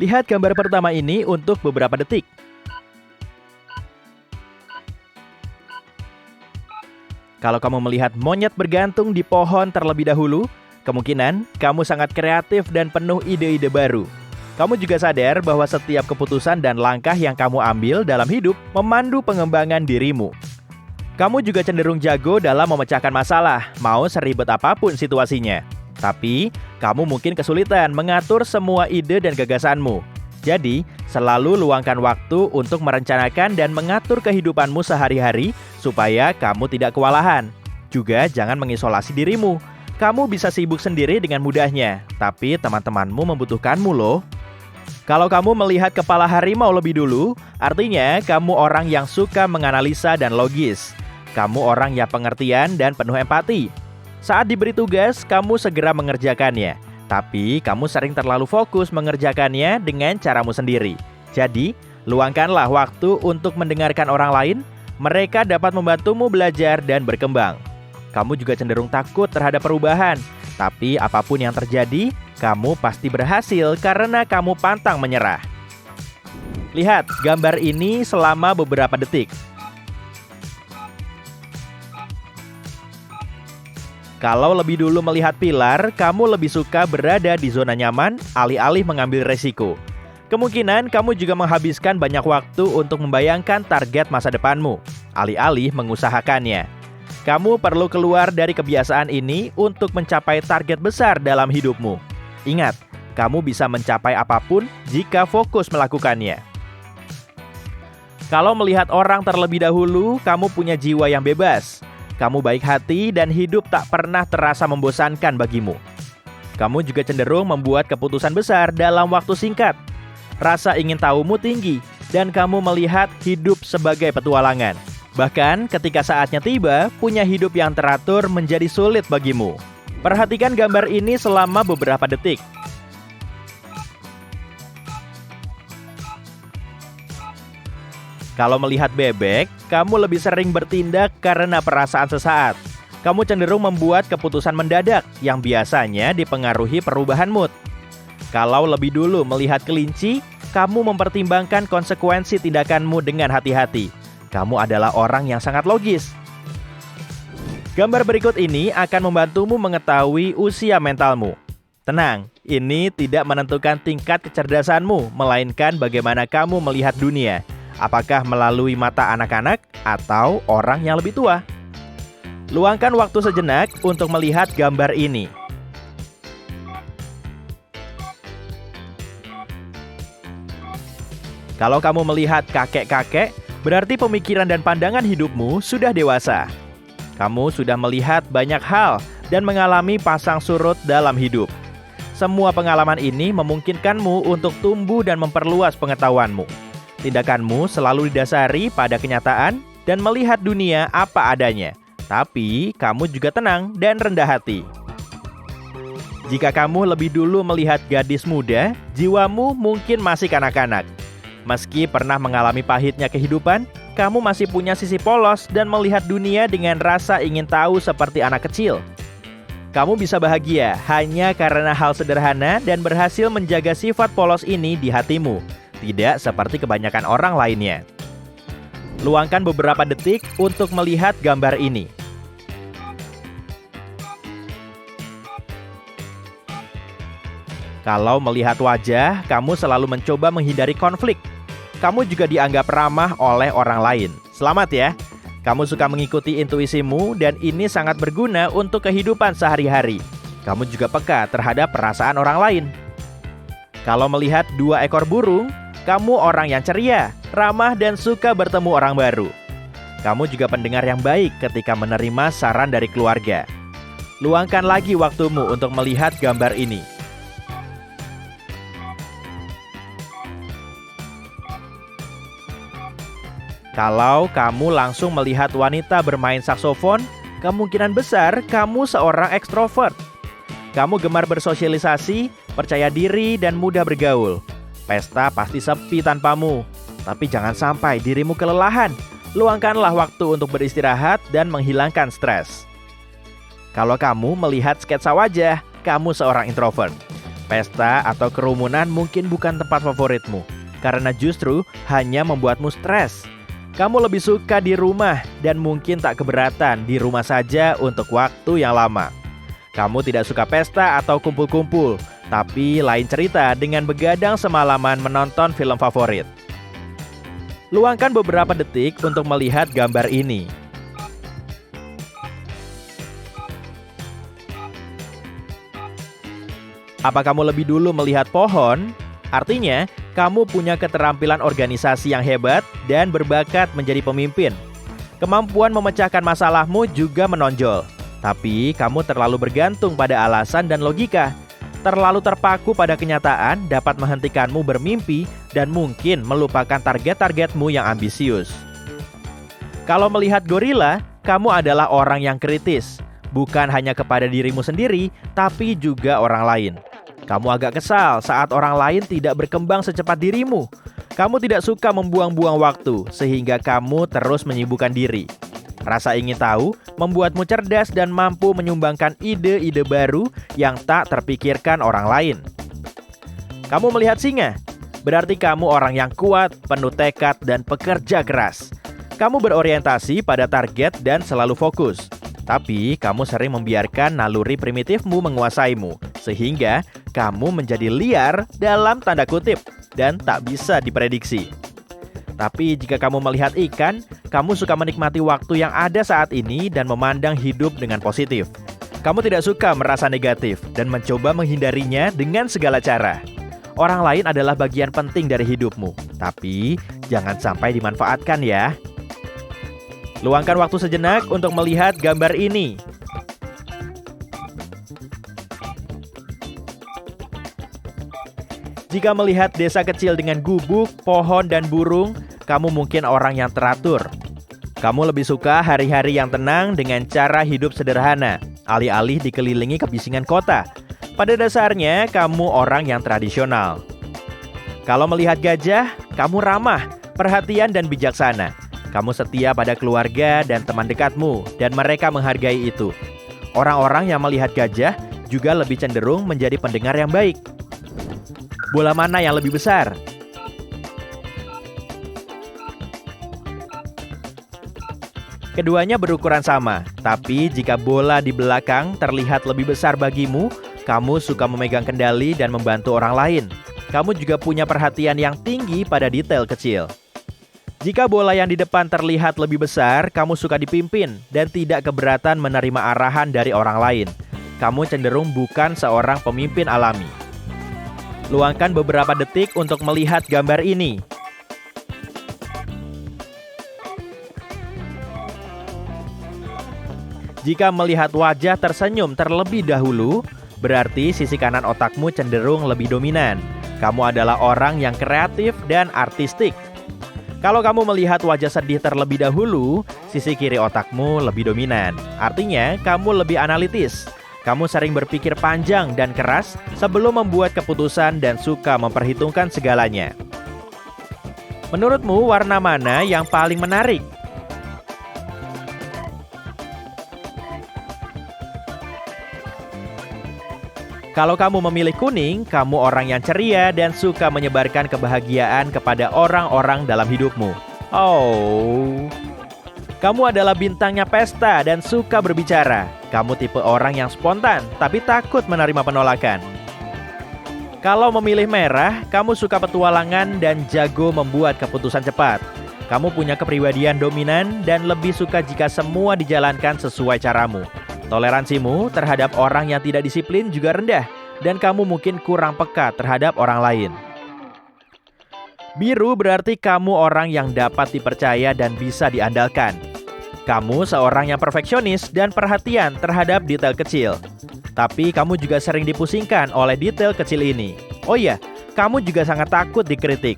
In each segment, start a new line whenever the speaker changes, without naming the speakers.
Lihat gambar pertama ini untuk beberapa detik. Kalau kamu melihat monyet bergantung di pohon terlebih dahulu, kemungkinan kamu sangat kreatif dan penuh ide-ide baru. Kamu juga sadar bahwa setiap keputusan dan langkah yang kamu ambil dalam hidup memandu pengembangan dirimu. Kamu juga cenderung jago dalam memecahkan masalah, mau seribet apapun situasinya. Tapi, kamu mungkin kesulitan mengatur semua ide dan gagasanmu. Jadi, selalu luangkan waktu untuk merencanakan dan mengatur kehidupanmu sehari-hari supaya kamu tidak kewalahan. Juga jangan mengisolasi dirimu. Kamu bisa sibuk sendiri dengan mudahnya, tapi teman-temanmu membutuhkanmu loh. Kalau kamu melihat kepala harimau lebih dulu, artinya kamu orang yang suka menganalisa dan logis. Kamu orang yang pengertian dan penuh empati. Saat diberi tugas, kamu segera mengerjakannya. Tapi, kamu sering terlalu fokus mengerjakannya dengan caramu sendiri. Jadi, luangkanlah waktu untuk mendengarkan orang lain. Mereka dapat membantumu belajar dan berkembang. Kamu juga cenderung takut terhadap perubahan. Tapi, apapun yang terjadi, kamu pasti berhasil karena kamu pantang menyerah. Lihat gambar ini selama beberapa detik. Kalau lebih dulu melihat pilar, kamu lebih suka berada di zona nyaman, alih-alih mengambil resiko. Kemungkinan kamu juga menghabiskan banyak waktu untuk membayangkan target masa depanmu, alih-alih mengusahakannya. Kamu perlu keluar dari kebiasaan ini untuk mencapai target besar dalam hidupmu. Ingat, kamu bisa mencapai apapun jika fokus melakukannya. Kalau melihat orang terlebih dahulu, kamu punya jiwa yang bebas. Kamu baik hati dan hidup tak pernah terasa membosankan bagimu. Kamu juga cenderung membuat keputusan besar dalam waktu singkat. Rasa ingin tahumu tinggi dan kamu melihat hidup sebagai petualangan. Bahkan ketika saatnya tiba, punya hidup yang teratur menjadi sulit bagimu. Perhatikan gambar ini selama beberapa detik. Kalau melihat bebek, kamu lebih sering bertindak karena perasaan sesaat. Kamu cenderung membuat keputusan mendadak yang biasanya dipengaruhi perubahan mood. Kalau lebih dulu melihat kelinci, kamu mempertimbangkan konsekuensi tindakanmu dengan hati-hati. Kamu adalah orang yang sangat logis. Gambar berikut ini akan membantumu mengetahui usia mentalmu. Tenang, ini tidak menentukan tingkat kecerdasanmu, melainkan bagaimana kamu melihat dunia. Apakah melalui mata anak-anak atau orang yang lebih tua? Luangkan waktu sejenak untuk melihat gambar ini. Kalau kamu melihat kakek-kakek, berarti pemikiran dan pandangan hidupmu sudah dewasa. Kamu sudah melihat banyak hal dan mengalami pasang surut dalam hidup. Semua pengalaman ini memungkinkanmu untuk tumbuh dan memperluas pengetahuanmu. Tindakanmu selalu didasari pada kenyataan dan melihat dunia apa adanya. Tapi, kamu juga tenang dan rendah hati. Jika kamu lebih dulu melihat gadis muda, jiwamu mungkin masih kanak-kanak. Meski pernah mengalami pahitnya kehidupan, kamu masih punya sisi polos dan melihat dunia dengan rasa ingin tahu seperti anak kecil. Kamu bisa bahagia hanya karena hal sederhana dan berhasil menjaga sifat polos ini di hatimu. Tidak seperti kebanyakan orang lainnya. Luangkan beberapa detik untuk melihat gambar ini. Kalau melihat wajah, kamu selalu mencoba menghindari konflik. Kamu juga dianggap ramah oleh orang lain. Selamat ya. Kamu suka mengikuti intuisimu dan ini sangat berguna untuk kehidupan sehari-hari. Kamu juga peka terhadap perasaan orang lain. Kalau melihat 2 ekor burung, kamu orang yang ceria, ramah dan suka bertemu orang baru. Kamu juga pendengar yang baik ketika menerima saran dari keluarga. Luangkan lagi waktumu untuk melihat gambar ini. Kalau kamu langsung melihat wanita bermain saksofon, kemungkinan besar kamu seorang ekstrovert. Kamu gemar bersosialisasi, percaya diri dan mudah bergaul. Pesta pasti sepi tanpamu. Tapi jangan sampai dirimu kelelahan. Luangkanlah waktu untuk beristirahat dan menghilangkan stres. Kalau kamu melihat sketsa wajah, kamu seorang introvert. Pesta atau kerumunan mungkin bukan tempat favoritmu, karena justru hanya membuatmu stres. Kamu lebih suka di rumah dan mungkin tak keberatan di rumah saja untuk waktu yang lama. Kamu tidak suka pesta atau kumpul-kumpul, tapi lain cerita dengan begadang semalaman menonton film favorit. Luangkan beberapa detik untuk melihat gambar ini. Apa kamu lebih dulu melihat pohon? Artinya, kamu punya keterampilan organisasi yang hebat dan berbakat menjadi pemimpin. Kemampuan memecahkan masalahmu juga menonjol. Tapi, kamu terlalu bergantung pada alasan dan logika. Terlalu terpaku pada kenyataan dapat menghentikanmu bermimpi dan mungkin melupakan target-targetmu yang ambisius. Kalau melihat gorila, kamu adalah orang yang kritis. Bukan hanya kepada dirimu sendiri, tapi juga orang lain. Kamu agak kesal saat orang lain tidak berkembang secepat dirimu. Kamu tidak suka membuang-buang waktu, sehingga kamu terus menyibukkan diri. Rasa ingin tahu membuatmu cerdas dan mampu menyumbangkan ide-ide baru yang tak terpikirkan orang lain. Kamu melihat singa, berarti kamu orang yang kuat, penuh tekad, dan pekerja keras. Kamu berorientasi pada target dan selalu fokus. Tapi kamu sering membiarkan naluri primitifmu menguasaimu, sehingga kamu menjadi liar dalam tanda kutip dan tak bisa diprediksi. Tapi jika kamu melihat ikan, kamu suka menikmati waktu yang ada saat ini dan memandang hidup dengan positif. Kamu tidak suka merasa negatif dan mencoba menghindarinya dengan segala cara. Orang lain adalah bagian penting dari hidupmu, tapi jangan sampai dimanfaatkan ya. Luangkan waktu sejenak untuk melihat gambar ini. Jika melihat desa kecil dengan gubuk, pohon, dan burung, kamu mungkin orang yang teratur. Kamu lebih suka hari-hari yang tenang dengan cara hidup sederhana, alih-alih dikelilingi kebisingan kota. Pada dasarnya, kamu orang yang tradisional. Kalau melihat gajah, kamu ramah, perhatian, dan bijaksana. Kamu setia pada keluarga dan teman dekatmu, dan mereka menghargai itu. Orang-orang yang melihat gajah juga lebih cenderung menjadi pendengar yang baik. Bola mana yang lebih besar? Keduanya berukuran sama, tapi jika bola di belakang terlihat lebih besar bagimu, kamu suka memegang kendali dan membantu orang lain. Kamu juga punya perhatian yang tinggi pada detail kecil. Jika bola yang di depan terlihat lebih besar, kamu suka dipimpin dan tidak keberatan menerima arahan dari orang lain. Kamu cenderung bukan seorang pemimpin alami. Luangkan beberapa detik untuk melihat gambar ini. Jika melihat wajah tersenyum terlebih dahulu, berarti sisi kanan otakmu cenderung lebih dominan. Kamu adalah orang yang kreatif dan artistik. Kalau kamu melihat wajah sedih terlebih dahulu, sisi kiri otakmu lebih dominan. Artinya, kamu lebih analitis. Kamu sering berpikir panjang dan keras sebelum membuat keputusan dan suka memperhitungkan segalanya. Menurutmu, warna mana yang paling menarik? Kalau kamu memilih kuning, kamu orang yang ceria dan suka menyebarkan kebahagiaan kepada orang-orang dalam hidupmu. Oh, kamu adalah bintangnya pesta dan suka berbicara. Kamu tipe orang yang spontan, tapi takut menerima penolakan. Kalau memilih merah, kamu suka petualangan dan jago membuat keputusan cepat. Kamu punya kepribadian dominan dan lebih suka jika semua dijalankan sesuai caramu. Toleransimu terhadap orang yang tidak disiplin juga rendah, dan kamu mungkin kurang peka terhadap orang lain. Biru berarti kamu orang yang dapat dipercaya dan bisa diandalkan. Kamu seorang yang perfeksionis dan perhatian terhadap detail kecil. Tapi kamu juga sering dipusingkan oleh detail kecil ini. Oh iya, kamu juga sangat takut dikritik.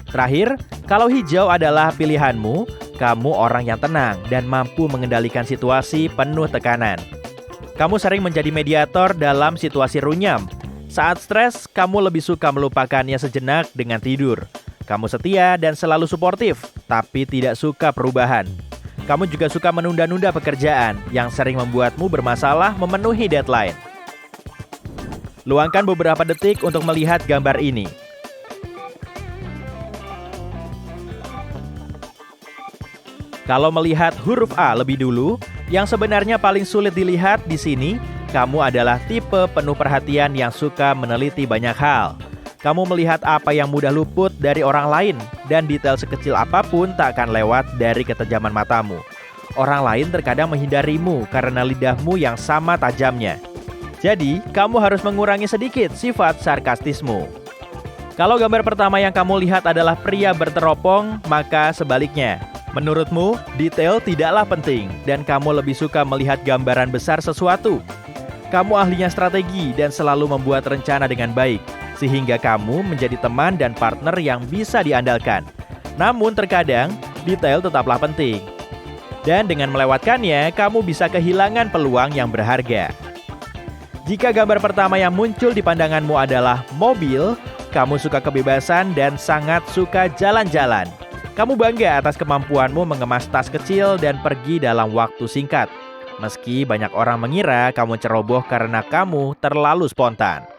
Terakhir, kalau hijau adalah pilihanmu, kamu orang yang tenang dan mampu mengendalikan situasi penuh tekanan. Kamu sering menjadi mediator dalam situasi runyam. Saat stres, kamu lebih suka melupakannya sejenak dengan tidur. Kamu setia dan selalu suportif, tapi tidak suka perubahan. Kamu juga suka menunda-nunda pekerjaan yang sering membuatmu bermasalah memenuhi deadline. Luangkan beberapa detik untuk melihat gambar ini. Kalau melihat huruf A lebih dulu, yang sebenarnya paling sulit dilihat di sini, kamu adalah tipe penuh perhatian yang suka meneliti banyak hal. Kamu melihat apa yang mudah luput dari orang lain, dan detail sekecil apapun tak akan lewat dari ketajaman matamu. Orang lain terkadang menghindarimu karena lidahmu yang sama tajamnya. Jadi, kamu harus mengurangi sedikit sifat sarkastismu. Kalau gambar pertama yang kamu lihat adalah pria berteropong, maka sebaliknya. Menurutmu, detail tidaklah penting, dan kamu lebih suka melihat gambaran besar sesuatu. Kamu ahlinya strategi dan selalu membuat rencana dengan baik, sehingga kamu menjadi teman dan partner yang bisa diandalkan. Namun terkadang, detail tetaplah penting. Dan dengan melewatkannya, kamu bisa kehilangan peluang yang berharga. Jika gambar pertama yang muncul di pandanganmu adalah mobil, kamu suka kebebasan dan sangat suka jalan-jalan. Kamu bangga atas kemampuanmu mengemas tas kecil dan pergi dalam waktu singkat. Meski banyak orang mengira kamu ceroboh karena kamu terlalu spontan.